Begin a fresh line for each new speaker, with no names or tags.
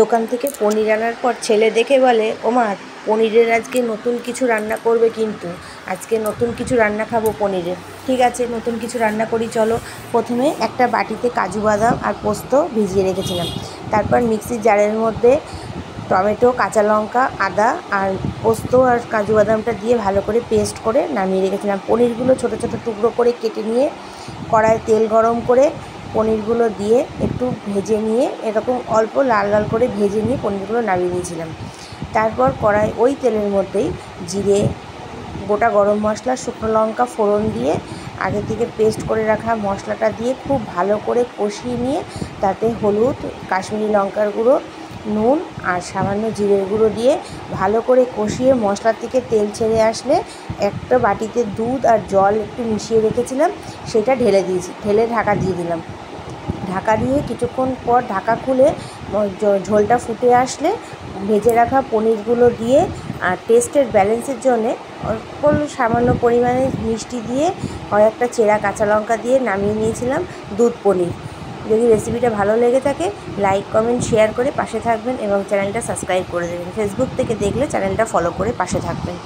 দোকান থেকে পনির আনার পর ছেলে দেখে বলে, ওমা পনিরের আজকে নতুন কিছু রান্না করবে, কিন্তু আজকে নতুন কিছু রান্না খাবো পনিরের। ঠিক আছে, নতুন কিছু রান্না করি চলো। প্রথমে একটা বাটিতে কাজু বাদাম আর পোস্ত ভিজিয়ে রেখেছিলাম। তারপর মিক্সির জারের মধ্যে টমেটো, কাঁচা লঙ্কা, আদা আর পোস্ত আর কাজু বাদামটা দিয়ে ভালো করে পেস্ট করে নামিয়ে রেখেছিলাম। পনিরগুলো ছোটো ছোটো টুকরো করে কেটে নিয়ে কড়াইয়ে তেল গরম করে পনিরগুলো দিয়ে একটু ভেজে নিয়ে এরকম অল্প লাল লাল করে ভেজে নিয়ে পনিরগুলো নামিয়ে নিয়েছিলাম। তারপর কড়াই ওই তেলের মধ্যেই জিরে, গোটা গরম মশলা, শুকনো লঙ্কা ফোড়ন দিয়ে আগে থেকে পেস্ট করে রাখা মশলাটা দিয়ে খুব ভালো করে কষিয়ে নিয়ে তাতে হলুদ, কাশ্মীরি লঙ্কার গুঁড়ো, নুন আর সামান্য জিরের গুঁড়ো দিয়ে ভালো করে কষিয়ে মশলা থেকে তেল ছেড়ে আসলে একটা বাটিতে দুধ আর জল একটু মিশিয়ে রেখেছিলাম সেটা ঢেলে ঢাকা দিয়ে দিলাম। ঢাকা দিয়ে কিছুক্ষণ পর ঢাকা খুলে ঝোলটা ফুটে আসলে ভেজে রাখা পনিরগুলো দিয়ে আর টেস্টের ব্যালেন্সের জন্যে অল্প সামান্য পরিমাণে মিষ্টি দিয়ে কয়েকটা চেরা কাঁচা লঙ্কা দিয়ে নামিয়ে নিয়েছিলাম দুধ পনির। যদি রেসিপিটা ভালো লেগে থাকে লাইক, কমেন্ট, শেয়ার করে পাশে থাকবেন এবং চ্যানেলটা সাবস্ক্রাইব করে দেবেন। ফেসবুক থেকে দেখলে চ্যানেলটা ফলো করে পাশে থাকবেন।